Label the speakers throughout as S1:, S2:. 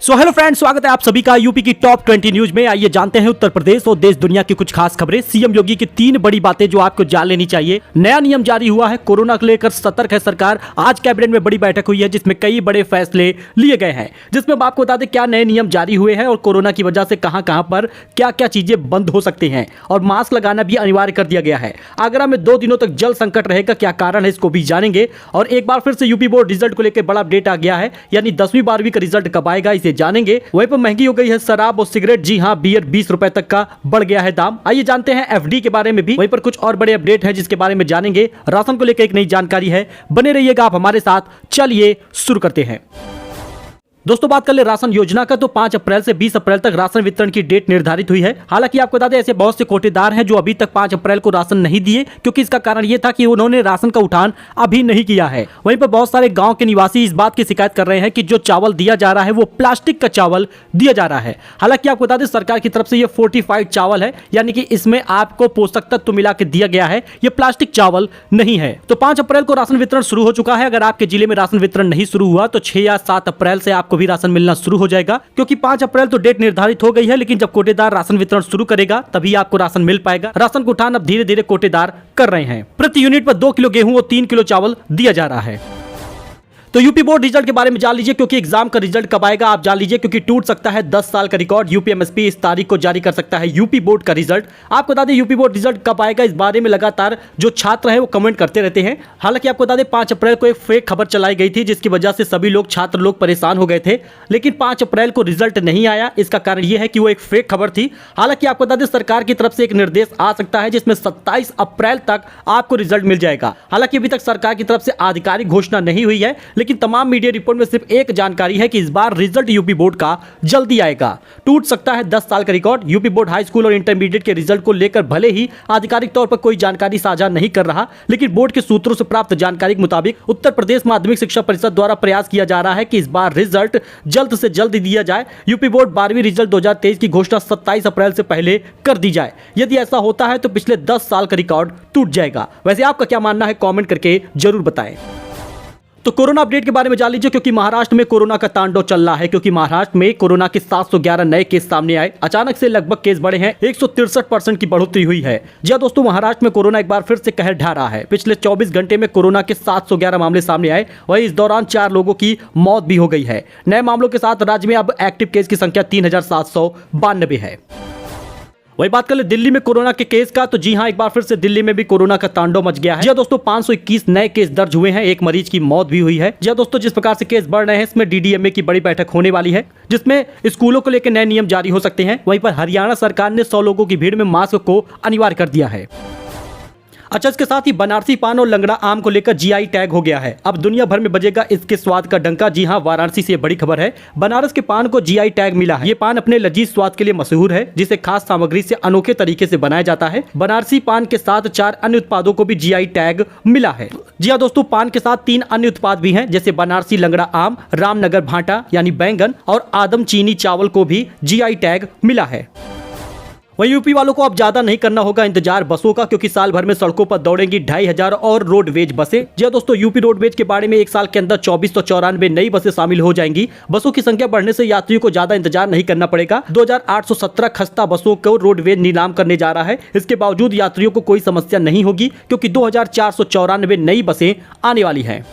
S1: So hello friends, स्वागत है आप सभी का यूपी की टॉप 20 न्यूज में। आइए जानते हैं उत्तर प्रदेश और देश दुनिया की कुछ खास खबरें। सीएम योगी की 3 बड़ी बातें जो आपको जान लेनी चाहिए। नया नियम जारी हुआ है, कोरोना को लेकर सतर्क है सरकार। आज कैबिनेट में बड़ी बैठक हुई है जिसमें कई बड़े फैसले लिए गए हैं, जिसमें हम आपको बता दें क्या नए नियम जारी हुए हैं और कोरोना की वजह से कहां पर क्या क्या चीजें बंद हो सकती हैं और मास्क लगाना भी अनिवार्य कर दिया गया है। आगरा में 2 दिनों तक जल संकट रहेगा, क्या कारण है इसको भी जानेंगे। और एक बार फिर से यूपी बोर्ड रिजल्ट को लेकर बड़ा अपडेट आ गया है, यानी 10वीं 12वीं का रिजल्ट कब आएगा इसे जानेंगे। वहीं पर महंगी हो गई है शराब और सिगरेट, जी हां, बियर 20 रुपए तक का बढ़ गया है दाम। आइए जानते हैं एफडी के बारे में भी। वहीं पर कुछ और बड़े अपडेट हैं जिसके बारे में जानेंगे। राशन को लेकर एक नई जानकारी है, बने रहिएगा आप हमारे साथ। चलिए शुरू करते हैं। दोस्तों बात कर ले राशन योजना का, तो 5 अप्रैल से 20 अप्रैल तक राशन वितरण की डेट निर्धारित हुई है। हालांकि आपको बता दें ऐसे बहुत से कोटेदार हैं जो अभी तक 5 अप्रैल को राशन नहीं दिए, क्योंकि इसका कारण यह था कि उन्होंने राशन का उठान अभी नहीं किया है। वहीं पर बहुत सारे गांव के निवासी इस बात की शिकायत कर रहे हैं कि जो चावल दिया जा रहा है वो प्लास्टिक का चावल दिया जा रहा है। हालांकि आपको बता दें सरकार की तरफ से ये फोर्टिफाइड चावल है, यानी कि इसमें आपको पोषक तत्व मिला के दिया गया है, ये प्लास्टिक चावल नहीं है। तो 5 अप्रैल को राशन वितरण शुरू हो चुका है। अगर आपके जिले में राशन वितरण नहीं शुरू हुआ तो 6 या 7 अप्रैल से आपको भी राशन मिलना शुरू हो जाएगा, क्योंकि 5 अप्रैल तो डेट निर्धारित हो गई है। लेकिन जब कोटेदार राशन वितरण शुरू करेगा तभी आपको राशन मिल पाएगा। राशन का उठान अब धीरे धीरे कोटेदार कर रहे हैं। प्रति यूनिट पर 2 किलो गेहूं और 3 किलो चावल दिया जा रहा है। तो यूपी बोर्ड रिजल्ट के बारे में जान लीजिए, क्योंकि एग्जाम का रिजल्ट कब आएगा आप जान लीजिए, क्योंकि टूट सकता है 10 साल का रिकॉर्ड। यूपीएमएसपी इस तारीख को जारी कर सकता है यूपी बोर्ड का रिजल्ट। आपको बता दें यूपी बोर्ड रिजल्ट कब आएगा इस बारे में लगातार जो छात्र हैं वो कमेंट करते रहते हैं। हालांकि आपको बता दें 5 अप्रैल को एक फेक खबर चलाई गई थी जिसकी वजह से सभी लोग छात्र लोग परेशान हो गए थे। लेकिन 5 अप्रैल को रिजल्ट नहीं आया, इसका कारण यह है कि वो एक फेक खबर थी। हालांकि आपको बता दें सरकार की तरफ से एक निर्देश आ सकता है जिसमें 27 अप्रैल तक आपको रिजल्ट मिल जाएगा। हालांकि अभी तक सरकार की तरफ से आधिकारिक घोषणा नहीं हुई है, लेकिन तमाम मीडिया रिपोर्ट में सिर्फ एक जानकारी है कि इस बार रिजल्ट यूपी बोर्ड का जल्दी आएगा। टूट सकता है 10 साल का record. UP board high school और इंटरमीडिएट के रिजल्ट को लेकर भले ही आधिकारिक तौर पर कोई जानकारी साझा नहीं कर रहा, लेकिन बोर्ड के सूत्रों से प्राप्त जानकारी के मुताबिक उत्तर प्रदेश माध्यमिक शिक्षा परिषद द्वारा प्रयास किया जा रहा है कि इस बार रिजल्ट जल्द से जल्द दिया जाए। यूपी बोर्ड 12वीं रिजल्ट 2023 की घोषणा 27 अप्रैल से पहले कर दी जाए। यदि ऐसा होता है तो पिछले 10 साल का रिकॉर्ड टूट जाएगा। वैसे आपका क्या मानना है, कमेंट करके जरूर बताएं। तो कोरोना अपडेट के बारे में जान लीजिए, क्योंकि महाराष्ट्र में कोरोना का तांडव चल रहा है। क्योंकि महाराष्ट्र में कोरोना के 711 नए केस सामने आए। अचानक से लगभग केस बढ़े हैं, 163% की बढ़ोतरी हुई है। जी हां दोस्तों, महाराष्ट्र में कोरोना एक बार फिर से कहर ढा रहा है। पिछले 24 घंटे में कोरोना के 711 मामले सामने आए। वहीं इस दौरान 4 लोगों की मौत भी हो गई है। नए मामलों के साथ राज्य में अब एक्टिव केस की संख्या 3792 है। वही बात कर ले दिल्ली में कोरोना के केस का, तो जी हां एक बार फिर से दिल्ली में भी कोरोना का तांडव मच गया है। जी हां दोस्तों, 521 नए केस दर्ज हुए हैं, एक मरीज की मौत भी हुई है। जी हां दोस्तों, जिस प्रकार से केस बढ़ रहे हैं इसमें डीडीएमए की बड़ी बैठक होने वाली है, जिसमें स्कूलों को लेकर नए नियम जारी हो सकते हैं। वहीं पर हरियाणा सरकार ने 100 लोगों की भीड़ में मास्क को अनिवार्य कर दिया है। अच्छा, इसके साथ ही बनारसी पान और लंगड़ा आम को लेकर जीआई टैग हो गया है। अब दुनिया भर में बजेगा इसके स्वाद का डंका। जी हां, वाराणसी से बड़ी खबर है, बनारस के पान को जीआई टैग मिला है। ये पान अपने लजीज स्वाद के लिए मशहूर है, जिसे खास सामग्री से अनोखे तरीके से बनाया जाता है। बनारसी पान के साथ 4 अन्य उत्पादों को भी जीआई टैग मिला है। जी हां दोस्तों, पान के साथ 3 अन्य उत्पाद भी हैं, जैसे बनारसी लंगड़ा आम, रामनगर भाटा यानी बैंगन और आदम चीनी चावल को भी जीआई टैग मिला है। वहीं यूपी वालों को अब ज्यादा नहीं करना होगा इंतजार बसों का, क्योंकि साल भर में सड़कों पर दौड़ेंगी 2500 और रोडवेज बसें। जी दोस्तों, यूपी रोडवेज के बारे में एक साल के अंदर 2494 नई बसें शामिल हो जाएंगी। बसों की संख्या बढ़ने से यात्रियों को ज्यादा इंतजार नहीं करना पड़ेगा। 2817 खस्ता बसों को रोडवेज नीलाम करने जा रहा है। इसके बावजूद यात्रियों को कोई समस्या नहीं होगी, क्योंकि 2494 नई बसें आने वाली है।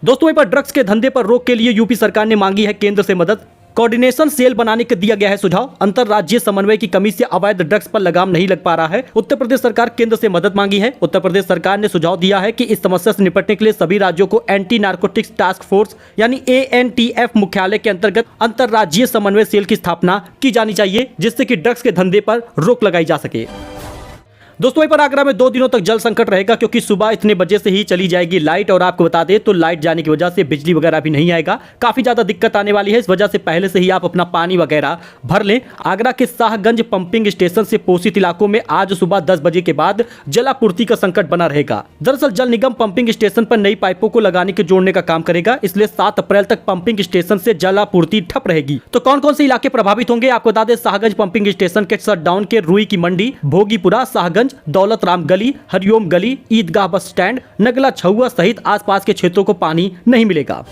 S1: दोस्तों वहीं पर ड्रग्स के धंधे पर रोक के लिए यूपी सरकार ने मांगी है केंद्र से मदद। कोऑर्डिनेशन सेल बनाने का दिया गया है सुझाव। अंतरराज्यीय समन्वय की कमी से अवैध ड्रग्स पर लगाम नहीं लग पा रहा है। उत्तर प्रदेश सरकार केंद्र से मदद मांगी है। उत्तर प्रदेश सरकार ने सुझाव दिया है कि इस समस्या से निपटने के लिए सभी राज्यों को एंटी नार्कोटिक्स टास्क फोर्स यानी ANTF मुख्यालय के अंतर्गत अंतरराज्यीय समन्वय सेल की स्थापना की जानी चाहिए, जिससे कि ड्रग्स के धंधे पर रोक लगाई जा सके। दोस्तों वहीं पर आगरा में 2 दिनों तक जल संकट रहेगा, क्योंकि सुबह इतने बजे से ही चली जाएगी लाइट। और आपको बता दें तो लाइट जाने की वजह से बिजली वगैरह भी नहीं आएगा, काफी ज्यादा दिक्कत आने वाली है। इस वजह से पहले से ही आप अपना पानी वगैरह भर लें। आगरा के शाहगंज पंपिंग स्टेशन से पोषित इलाकों में आज सुबह 10 बजे के बाद जलापूर्ति का संकट बना रहेगा। दरअसल जल निगम पंपिंग स्टेशन पर नई पाइपों को लगाने के जोड़ने का काम करेगा, इसलिए 7 अप्रैल तक पंपिंग स्टेशन से जलापूर्ति ठप रहेगी। तो कौन कौन से इलाके प्रभावित होंगे आपको बता दें। शाहगंज पंपिंग स्टेशन के शटडाउन के रुई की मंडी, भोगीपुरा, शाहगंज, दौलत राम गली, हरिओम गली, ईदगाह बस स्टैंड, नगला छहुआ सहित आसपास के क्षेत्रों को पानी नहीं मिलेगा।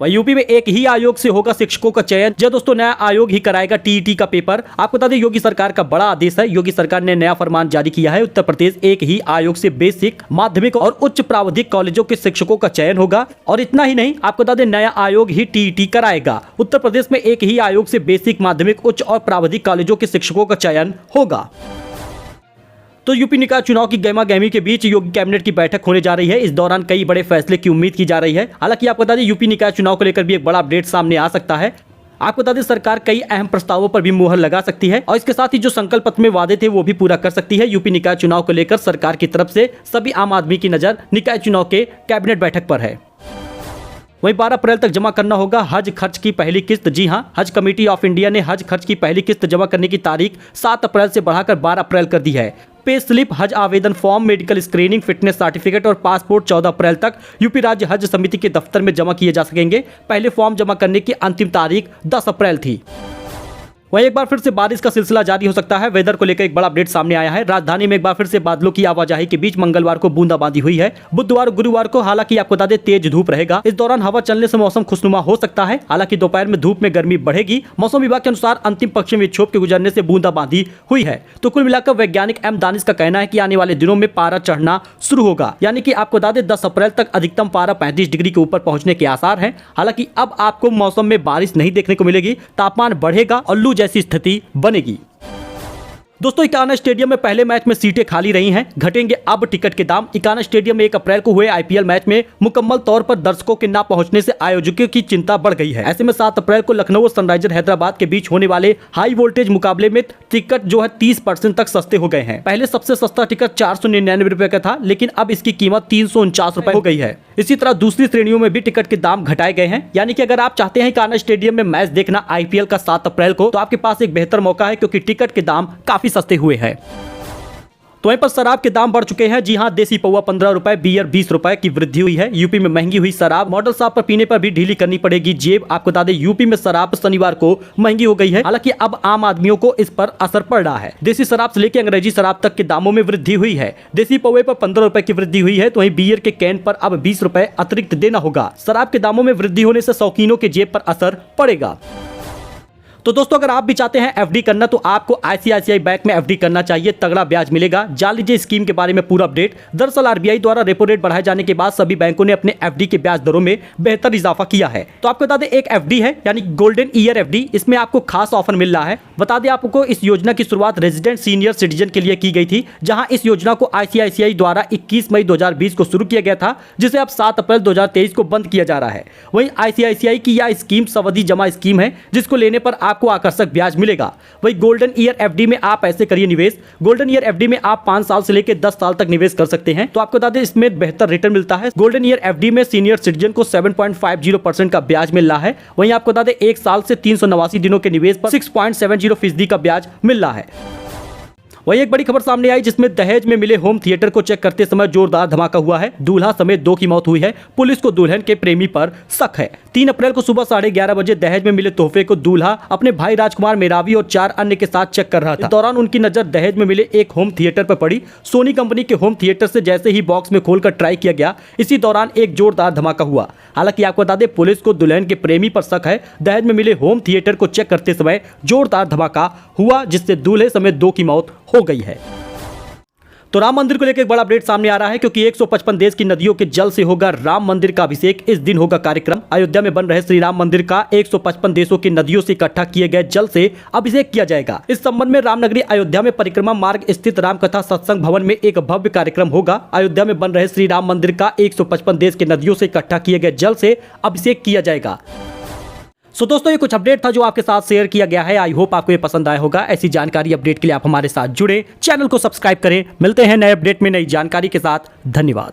S1: वही यूपी में एक ही आयोग से होगा शिक्षकों का चयन। जो दोस्तों नया आयोग ही कराएगा टीईटी का पेपर। आपको बता दें योगी सरकार का बड़ा आदेश है। योगी सरकार ने नया फरमान जारी किया है। उत्तर प्रदेश एक ही आयोग से बेसिक, माध्यमिक और उच्च प्राविधिक कॉलेजों के शिक्षकों का चयन होगा। और इतना ही नहीं, आपको बता दें नया आयोग ही टीईटी कराएगा। उत्तर प्रदेश में एक ही आयोग से बेसिक, माध्यमिक, उच्च और प्राविधिक कॉलेजों के शिक्षकों का चयन होगा। तो यूपी निकाय चुनाव की गहमा गहमी के बीच योगी कैबिनेट की बैठक होने जा रही है। इस दौरान कई बड़े फैसले की उम्मीद की जा रही है। हालांकि आपको बता दें यूपी निकाय चुनाव को लेकर भी एक बड़ा अपडेट सामने आ सकता है। आपको बता दें सरकार कई अहम प्रस्तावों पर भी मुहर लगा सकती है और इसके साथ ही जो संकल्प पत्र में वादे थे वो भी पूरा कर सकती है। यूपी निकाय चुनाव को लेकर सरकार की तरफ से सभी आम आदमी की नजर निकाय चुनाव के कैबिनेट बैठक पर है। वहीं 12 अप्रैल तक जमा करना होगा हज खर्च की पहली किस्त। जी हां, हज कमेटी ऑफ इंडिया ने हज खर्च की पहली किस्त जमा करने की तारीख 7 अप्रैल से बढ़ाकर 12 अप्रैल कर दी है। पे स्लिप, हज आवेदन form, medical screening, fitness certificate और पासपोर्ट 14 अप्रैल तक यूपी राज्य हज समिति के दफ्तर में जमा किए जा सकेंगे। पहले फॉर्म जमा करने की अंतिम तारीख 10 अप्रैल थी। वहीं एक बार फिर से बारिश का सिलसिला जारी हो सकता है। वेदर को लेकर एक बड़ा अपडेट सामने आया है। राजधानी में एक बार फिर से बादलों की आवाजाही के बीच मंगलवार को बूंदाबांदी हुई है। बुधवार, गुरुवार को हालांकि आपको बता दें तेज धूप रहेगा। इस दौरान हवा चलने से मौसम खुशनुमा हो सकता है। हालांकि दोपहर में धूप में गर्मी बढ़ेगी। मौसम विभाग के अनुसार अंतिम पश्चिमी विक्षोभ के गुजरने से बूंदाबांदी हुई है। तो कुल मिलाकर वैज्ञानिक एम दानिश का कहना है कि आने वाले दिनों में पारा चढ़ना शुरू होगा। यानी कि आपको बता दें 10 अप्रैल तक अधिकतम पारा 35 डिग्री के ऊपर पहुंचने के आसार हैं। हालांकि अब आपको मौसम में बारिश नहीं देखने को मिलेगी। तापमान बढ़ेगा और लू जैसी स्थिति बनेगी। दोस्तों इकाना स्टेडियम में पहले मैच में सीटें खाली रही हैं। घटेंगे अब टिकट के दाम। इकाना स्टेडियम में 1 अप्रैल को हुए आईपीएल मैच में मुकम्मल तौर पर दर्शकों के ना पहुंचने से आयोजकों की चिंता बढ़ गई है। ऐसे में 7 अप्रैल को लखनऊ और सनराइजर हैदराबाद के बीच होने वाले हाई वोल्टेज मुकाबले में टिकट जो है 30% तक सस्ते हो गए हैं। पहले सबसे सस्ता टिकट 499 रुपए का था, लेकिन अब इसकी कीमत 349 रुपए हो गई है। इसी तरह दूसरी श्रेणियों में भी टिकट के दाम घटाए गए हैं। यानी कि अगर आप चाहते हैं इकाना स्टेडियम में मैच देखना आईपीएल का 7 अप्रैल को, तो आपके पास एक बेहतर मौका है, क्योंकि टिकट के दाम काफी सस्ते हुए हैं। तो वहीं पर शराब के दाम बढ़ चुके हैं। जी हां, देसी पौवा 15 रुपए, बियर 20 रुपए की वृद्धि हुई है। यूपी में महंगी हुई शराब। मॉडल शॉप पर पीने पर भी ढीली करनी पड़ेगी जेब। आपको बता दें यूपी में शराब शनिवार को महंगी हो गई है। हालांकि अब आम आदमियों को इस पर असर पड़ रहा है। देसी शराब से लेकर अंग्रेजी शराब तक के दामों में वृद्धि हुई है। देसी पौवे पर 15 रुपए की वृद्धि हुई है। तो वहीं बियर के कैन पर अब 20 रुपए अतिरिक्त देना होगा। शराब के दामों में वृद्धि होने से शौकीनों के जेब पर असर पड़ेगा। तो दोस्तों अगर आप भी चाहते हैं एफडी करना, तो आपको आईसीआईसीआई बैंक में एफडी करना चाहिए। तगड़ा ब्याज मिलेगा। जान लीजिए स्कीम के बारे में पूरा अपडेट। दरअसल आरबीआई द्वारा रेपो रेट बढ़ाए जाने के बाद सभी बैंकों ने अपने एफडी के ब्याज दरों में बेहतर इजाफा किया है। तो आपको बता दें एक एफडी है, यानी गोल्डन ईयर एफडी। इसमें आपको खास ऑफर मिल रहा है। बता दें आपको इस योजना की शुरुआत रेजिडेंट सीनियर सिटीजन के लिए की गई थी, जहां इस योजना को आईसीआईसीआई द्वारा 21 मई 2020 को शुरू किया गया था, जिसे अब 7 अप्रैल 2023 को बंद किया जा रहा है। वहीं आईसीआईसीआई की यह स्कीम सावधि जमा स्कीम है, जिसको लेने पर आपको आकर्षक ब्याज मिलेगा। वही गोल्डन ईयर एफडी में आप ऐसे करिए निवेश। गोल्डन ईयर एफडी में आप 5 साल से लेकर 10 साल तक निवेश कर सकते हैं। तो आपको बता दें इसमें बेहतर रिटर्न मिलता है। गोल्डन ईयर एफडी में सीनियर सिटीजन को 7.50% का ब्याज मिल रहा है। वहीं आपको बता दें 1 साल से 389 दिनों के निवेश पर 6.70% का ब्याज मिल रहा है। वही एक बड़ी खबर सामने आई, जिसमें दहेज में मिले होम थिएटर को चेक करते समय जोरदार धमाका हुआ है। दूल्हा समेत 2 की मौत हुई है। पुलिस को दुल्हन के प्रेमी पर शक है। 3 अप्रैल को सुबह 11:30 बजे दहेज में मिले तोहफे को दूल्हा अपने भाई राजकुमार मेरावी और 4 अन्य के साथ चेक कर रहा था। इस दौरान उनकी नजर दहेज में मिले एक होम थिएटर पर पड़ी। सोनी कंपनी के होम थिएटर से जैसे ही बॉक्स में खोलकर ट्राई किया गया, इसी दौरान एक जोरदार धमाका हुआ। हालांकि आपको बता दें पुलिस को दुल्हन के प्रेमी पर शक है। दहेज में मिले होम थिएटर को चेक करते समय जोरदार धमाका हुआ, जिससे दूल्हे समेत 2 की मौत हो गई है। तो राम मंदिर को लेकर एक बड़ा अपडेट सामने आ रहा है, क्योंकि 155 देश की नदियों के जल से होगा राम मंदिर का अभिषेक। इस दिन होगा कार्यक्रम। अयोध्या में बन रहे श्री राम मंदिर का 155 देशों की नदियों से इकट्ठा किए गए जल से अभिषेक किया जाएगा। इस संबंध में रामनगरी अयोध्या में परिक्रमा मार्ग स्थित रामकथा सत्संग भवन में एक भव्य कार्यक्रम होगा। अयोध्या में बन रहे श्री राम मंदिर का 155 देश के नदियों से इकट्ठा किए गए जल से अभिषेक किया जाएगा। सो दोस्तों ये कुछ अपडेट था जो आपके साथ शेयर किया गया है। आई होप आपको ये पसंद आया होगा। ऐसी जानकारी अपडेट के लिए आप हमारे साथ जुड़े, चैनल को सब्सक्राइब करें। मिलते हैं नए अपडेट में नई जानकारी के साथ। धन्यवाद।